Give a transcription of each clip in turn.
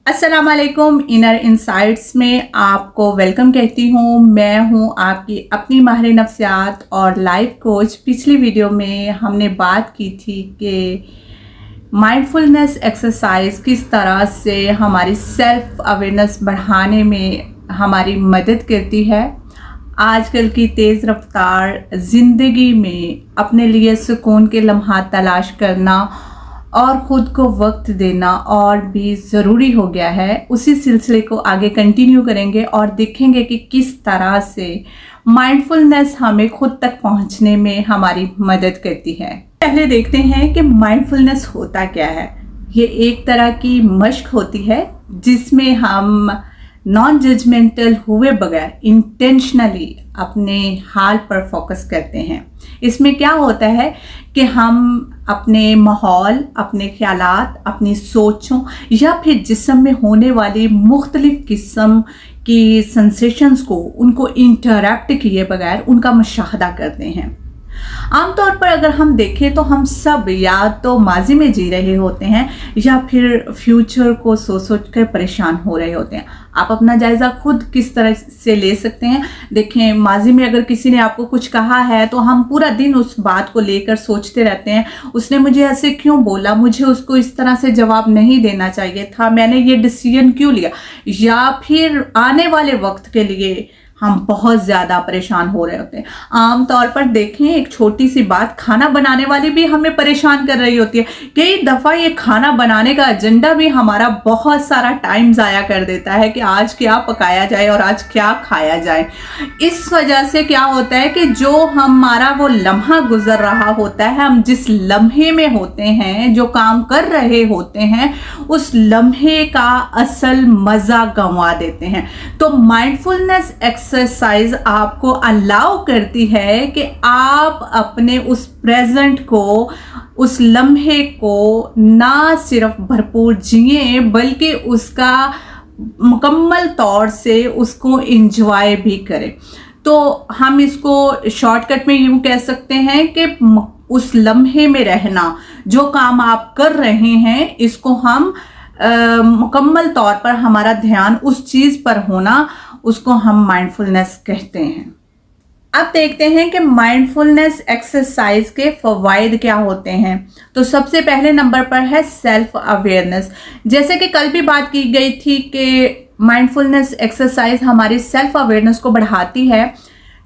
अस्सलाम वालेकुम। Inner insights में आपको वेलकम कहती हूँ। मैं हूँ आपकी अपनी माहिर नफ्सियात और लाइफ कोच। पिछली वीडियो में हमने बात की थी कि माइंडफुलनेस एक्सरसाइज किस तरह से हमारी सेल्फ अवेयरनेस बढ़ाने में हमारी मदद करती है। आजकल की तेज़ रफ्तार ज़िंदगी में अपने लिए सुकून के लम्हात तलाश करना और ख़ुद को वक्त देना और भी ज़रूरी हो गया है। उसी सिलसिले को आगे कंटिन्यू करेंगे और देखेंगे कि किस तरह से माइंडफुलनेस हमें खुद तक पहुंचने में हमारी मदद करती है। पहले देखते हैं कि माइंडफुलनेस होता क्या है। ये एक तरह की मश्क होती है जिसमें हम नॉन जजमेंटल हुए बगैर इंटेंशनली अपने हाल पर फोकस करते हैं। इसमें क्या होता है कि हम अपने माहौल, अपने ख्यालात, अपनी सोचों या फिर जिस्म में होने वाली मुख्तलिफ किस्म की सेंसेशंस को उनको इंटरप्ट किए बगैर उनका मुशाहदा करते हैं। आमतौर पर अगर हम देखें तो हम सब या तो माजी में जी रहे होते हैं या फिर फ्यूचर को सोच सोच कर परेशान हो रहे होते हैं। आप अपना जायज़ा खुद किस तरह से ले सकते हैं। देखें, माजी में अगर किसी ने आपको कुछ कहा है तो हम पूरा दिन उस बात को लेकर सोचते रहते हैं, उसने मुझे ऐसे क्यों बोला, मुझे उसको इस तरह से जवाब नहीं देना चाहिए था, मैंने ये डिसीजन क्यों लिया। या फिर आने वाले वक्त के लिए हम बहुत ज़्यादा परेशान हो रहे होते हैं। आम तौर पर देखें, एक छोटी सी बात खाना बनाने वाली भी हमें परेशान कर रही होती है। कई दफ़ा ये खाना बनाने का एजेंडा भी हमारा बहुत सारा टाइम ज़ाया कर देता है कि आज क्या पकाया जाए और आज क्या खाया जाए। इस वजह से क्या होता है कि जो हमारा वो लम्हा गुजर रहा होता है, हम जिस लम्हे में होते हैं, जो काम कर रहे होते हैं, उस लम्हे का असल मज़ा गंवा देते हैं। तो माइंडफुलनेस एक्सरसाइज आपको अलाउ करती है कि आप अपने उस प्रेजेंट को, उस लम्हे को ना सिर्फ भरपूर जिए बल्कि उसका मुकम्मल तौर से उसको एंजॉय भी करें। तो हम इसको शॉर्टकट में यूँ कह सकते हैं कि उस लम्हे में रहना, जो काम आप कर रहे हैं, इसको हम मुकम्मल तौर पर हमारा ध्यान उस चीज़ पर होना, उसको हम माइंडफुलनेस कहते हैं। अब देखते हैं कि माइंडफुलनेस एक्सरसाइज के फ़वाइद क्या होते हैं। तो सबसे पहले नंबर पर है सेल्फ अवेयरनेस। जैसे कि कल भी बात की गई थी कि माइंडफुलनेस एक्सरसाइज हमारी सेल्फ अवेयरनेस को बढ़ाती है।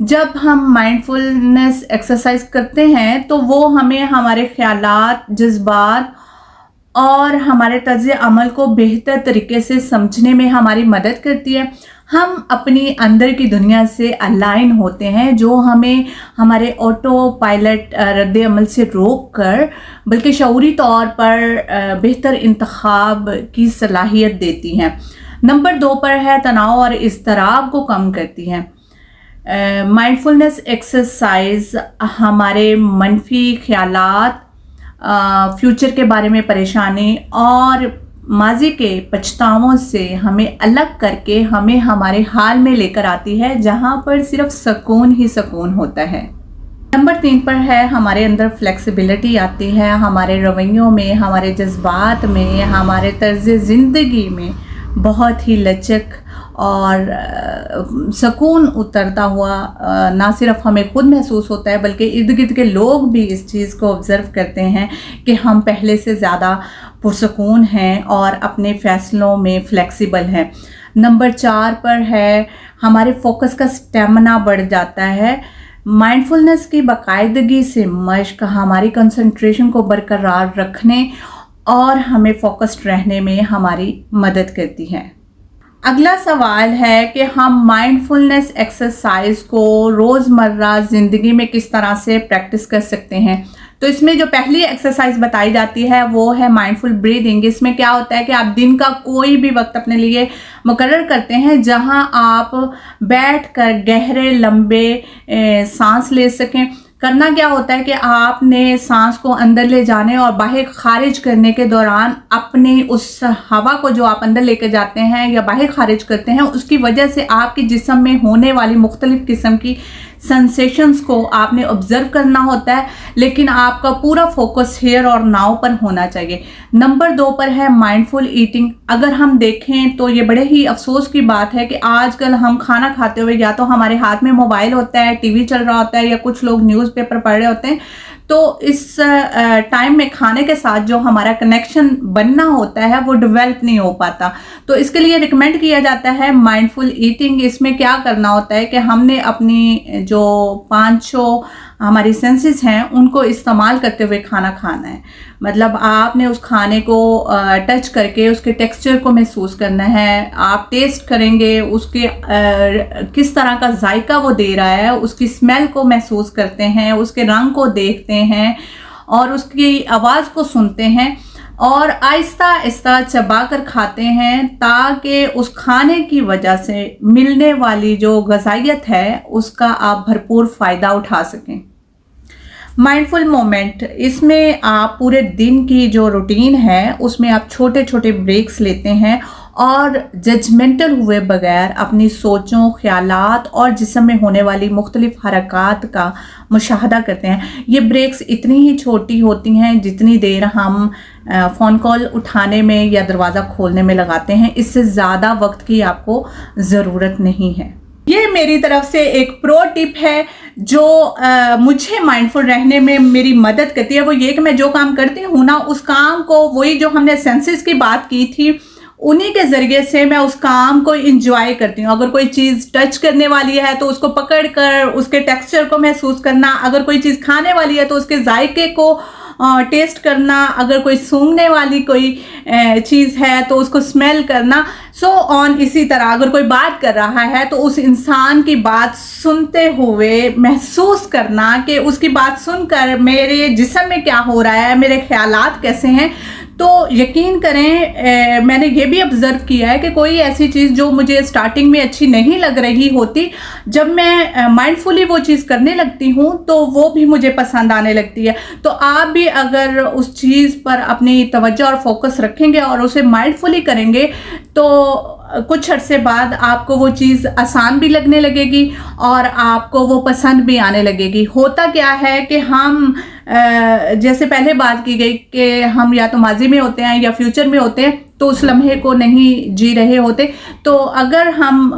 जब हम माइंडफुलनेस एक्सरसाइज करते हैं तो वो हमें हमारे ख्यालात, जज्बात और हमारे तर्ज़ अमल को बेहतर तरीके से समझने में हमारी मदद करती है। हम अपनी अंदर की दुनिया से अलाइन होते हैं, जो हमें हमारे ऑटो पायलट रद्द अमल से रोक कर बल्कि शऊरी तौर पर बेहतर इंतखाब की सलाहियत देती हैं। नंबर 2 पर है तनाव और इज़्तिराब को कम करती है। माइंडफुलनेस एक्सरसाइज हमारे मनफी ख्यालात, फ्यूचर के बारे में परेशानी और माजी के पछतावों से हमें अलग करके हमें हमारे हाल में लेकर आती है, जहां पर सिर्फ सुकून ही सुकून होता है। नंबर 3 पर है हमारे अंदर फ्लेक्सिबिलिटी आती है। हमारे रवैयों में, हमारे जज्बात में, हमारे तर्ज़ ज़िंदगी में बहुत ही लचक और सुकून उतरता हुआ ना सिर्फ हमें खुद महसूस होता है बल्कि इर्द गिर्द के लोग भी इस चीज़ को ऑब्ज़र्व करते हैं कि हम पहले से ज़्यादा पुरसुकून हैं और अपने फ़ैसलों में फ्लेक्सिबल हैं। नंबर 4 पर है हमारे फोकस का स्टेमिना बढ़ जाता है। माइंडफुलनेस की बाकायदगी से मश्क हमारी कंसंट्रेशन को बरकरार रखने और हमें फोकस्ड रहने में हमारी मदद करती है। अगला सवाल है कि हम माइंडफुलनेस एक्सरसाइज को रोज़मर्रा ज़िंदगी में किस तरह से प्रैक्टिस कर सकते हैं। तो इसमें जो पहली एक्सरसाइज बताई जाती है वो है माइंडफुल ब्रीदिंग। इसमें क्या होता है कि आप दिन का कोई भी वक्त अपने लिए मुकर्रर करते हैं जहां आप बैठकर गहरे लंबे सांस ले सकें। करना क्या होता है कि आपने सांस को अंदर ले जाने और बाहर खारिज करने के दौरान अपने उस हवा को जो आप अंदर लेकर जाते हैं या बाहर खारिज करते हैं, उसकी वजह से आपके जिस्म में होने वाली मुख्तलिफ किस्म की सेंसेशंस को आपने ऑब्जर्व करना होता है, लेकिन आपका पूरा फोकस हियर और नाउ पर होना चाहिए। नंबर 2 पर है माइंडफुल ईटिंग। अगर हम देखें तो ये बड़े ही अफसोस की बात है कि आजकल हम खाना खाते हुए या तो हमारे हाथ में मोबाइल होता है, टीवी चल रहा होता है, या कुछ लोग न्यूज़पेपर पढ़ रहे होते हैं, तो इस टाइम में खाने के साथ जो हमारा कनेक्शन बनना होता है वो डेवलप नहीं हो पाता। तो इसके लिए रिकमेंड किया जाता है माइंडफुल ईटिंग। इसमें क्या करना होता है कि हमने अपनी जो 5 हमारी सेंसेस हैं उनको इस्तेमाल करते हुए खाना खाना है। मतलब आपने उस खाने को टच करके उसके टेक्सचर को महसूस करना है, आप टेस्ट करेंगे उसके किस तरह का जायका वो दे रहा है, उसकी स्मेल को महसूस करते हैं, उसके रंग को देखते हैं और उसकी आवाज़ को सुनते हैं और आहिस्ता आहिस्ता चबा कर खाते हैं, ताकि उस खाने की वजह से मिलने वाली जो ग़िज़ाइयत है उसका आप भरपूर फ़ायदा उठा सकें। माइंडफुल मोमेंट, इसमें आप पूरे दिन की जो रूटीन है उसमें आप छोटे छोटे ब्रेक्स लेते हैं और जजमेंटल हुए बगैर अपनी सोचों, ख्यालात और जिस्म में होने वाली मुख्तलिफ हरकत का मुशाहदा करते हैं। ये ब्रेक्स इतनी ही छोटी होती हैं जितनी देर हम फ़ोन कॉल उठाने में या दरवाज़ा खोलने में लगाते हैं, इससे ज़्यादा वक्त की आपको ज़रूरत नहीं है। ये मेरी तरफ से एक प्रो टिप है जो मुझे माइंडफुल रहने में मेरी मदद करती है। वो ये कि मैं जो काम करती हूँ ना, उस काम को, वही जो हमने सेंसेस की बात की थी, उन्हीं के ज़रिए से मैं उस काम को इंजॉय करती हूँ। अगर कोई चीज़ टच करने वाली है तो उसको पकड़ कर उसके टेक्सचर को महसूस करना, अगर कोई चीज़ खाने वाली है तो उसके जायके को टेस्ट करना, अगर कोई सूंघने वाली कोई चीज़ है तो उसको स्मेल करना, सो ऑन। इसी तरह अगर कोई बात कर रहा है तो उस इंसान की बात सुनते हुए महसूस करना कि उसकी बात सुनकर मेरे जिस्म में क्या हो रहा है, मेरे ख्यालात कैसे हैं। तो यकीन करें मैंने ये भी ऑब्ज़र्व किया है कि कोई ऐसी चीज़ जो मुझे स्टार्टिंग में अच्छी नहीं लग रही होती, जब मैं माइंडफुली वो चीज़ करने लगती हूँ तो वो भी मुझे पसंद आने लगती है। तो आप भी अगर उस चीज़ पर अपनी तवज्जो और फोकस रखेंगे और उसे माइंडफुली करेंगे तो कुछ अरसे बाद आपको वो चीज़ आसान भी लगने लगेगी और आपको वो पसंद भी आने लगेगी। होता क्या है कि हम जैसे पहले बात की गई कि हम या तो माजी में होते हैं या फ्यूचर में होते हैं, तो उस लम्हे को नहीं जी रहे होते। तो अगर हम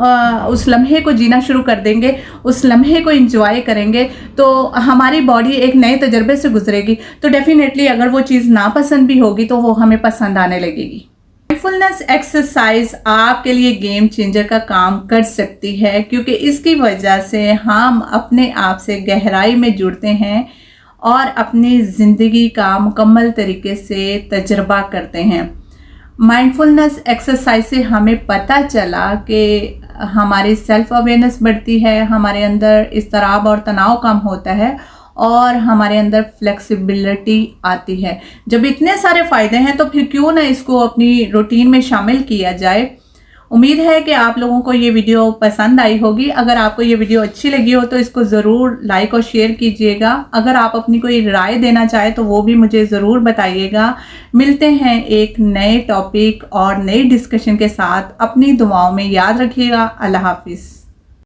उस लम्हे को जीना शुरू कर देंगे, उस लम्हे को एंजॉय करेंगे, तो हमारी बॉडी एक नए तजर्बे से गुजरेगी। तो डेफिनेटली अगर वो चीज़ नापसंद भी होगी तो वो हमें पसंद आने लगेगी। माइंडफुलनेस एक्सरसाइज आपके लिए गेम चेंजर का काम कर सकती है, क्योंकि इसकी वजह से हम अपने आप से गहराई में जुड़ते हैं और अपनी ज़िंदगी का मुकम्मल तरीके से तजर्बा करते हैं। माइंडफुलनेस एक्सरसाइज से हमें पता चला कि हमारी सेल्फ अवेयरनेस बढ़ती है, हमारे अंदर इज़्तिराब और तनाव कम होता है और हमारे अंदर फ्लेक्सिबिलिटी आती है। जब इतने सारे फ़ायदे हैं तो फिर क्यों ना इसको अपनी रूटीन में शामिल किया जाए। उम्मीद है कि आप लोगों को ये वीडियो पसंद आई होगी। अगर आपको ये वीडियो अच्छी लगी हो तो इसको ज़रूर लाइक और शेयर कीजिएगा। अगर आप अपनी कोई राय देना चाहें तो वो भी मुझे ज़रूर बताइएगा। मिलते हैं एक नए टॉपिक और नई डिस्कशन के साथ। अपनी दुआओं में याद रखिएगा। अल्लाह हाफिज़।